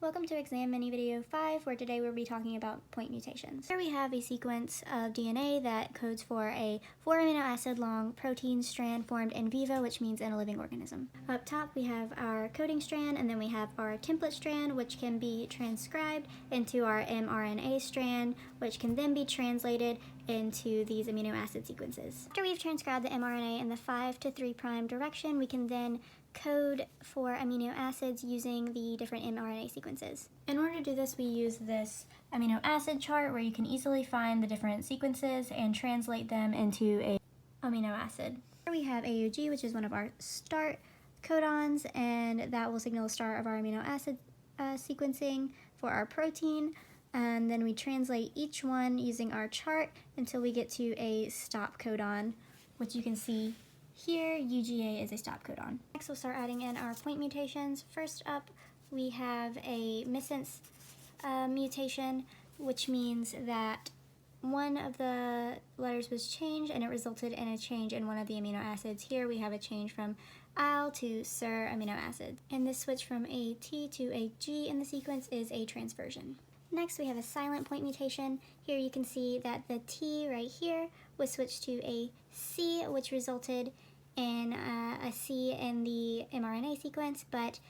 Welcome to exam mini video 5, where today we'll be talking about point mutations. Here we have a sequence of DNA that codes for a 4 amino acid long protein strand formed in vivo, which means in a living organism. Up top we have our coding strand, and then we have our template strand, which can be transcribed into our mRNA strand, which can then be translated into these amino acid sequences. After we've transcribed the mRNA in the 5' to 3' direction, we can then code for amino acids using the different mRNA sequences. In order to do this, we use this amino acid chart where you can easily find the different sequences and translate them into a amino acid. Here we have AUG, which is one of our start codons, and that will signal the start of our amino acid sequencing for our protein. And then we translate each one using our chart until we get to a stop codon, which you can see here. UGA is a stop codon. Next, we'll start adding in our point mutations. First up, we have a missense mutation, which means that one of the letters was changed and it resulted in a change in one of the amino acids. Here we have a change from al to ser amino acid. And this switch from a T to a G in the sequence is a transversion. Next, we have a silent point mutation. Here you can see that the T right here was switched to a C, which resulted in a C in the mRNA sequence, but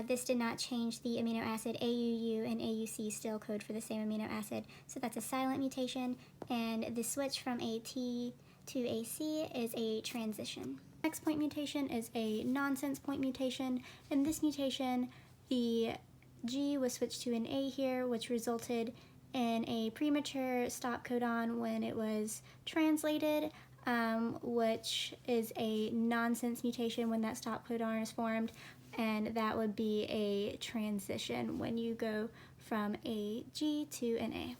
this did not change the amino acid. AUU and AUC still code for the same amino acid, so that's a silent mutation, and the switch from a T to a C is a transition. Next point mutation is a nonsense point mutation. In this mutation, the G was switched to an A here, which resulted in a premature stop codon when it was translated, which is a nonsense mutation when that stop codon is formed, and that would be a transition when you go from a G to an A.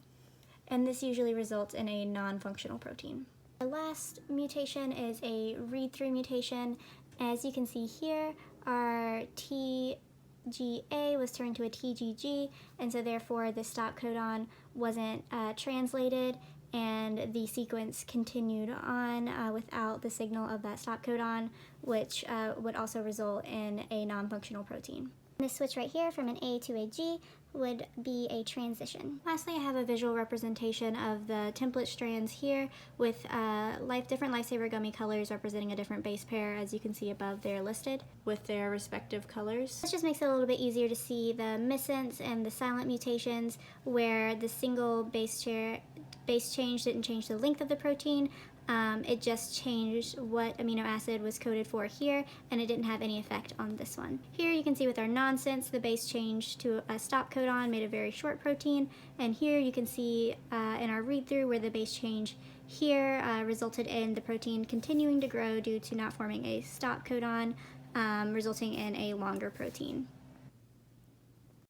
And this usually results in a non-functional protein. The last mutation is a read-through mutation. As you can see here, our TGA was turned to a TGG, and so therefore the stop codon wasn't translated, and the sequence continued on without the signal of that stop codon, which would also result in a non-functional protein. This switch right here from an A to a G would be a transition. Lastly, I have a visual representation of the template strands here with different lifesaver gummy colors representing a different base pair. As you can see above, they're listed with their respective colors. This just makes it a little bit easier to see the missense and the silent mutations, where the single base change didn't change the length of the protein. It just changed what amino acid was coded for here, and it didn't have any effect on this one. Here you can see with our nonsense, the base changed to a stop codon, made a very short protein, and here you can see in our read-through where the base change here resulted in the protein continuing to grow due to not forming a stop codon, resulting in a longer protein.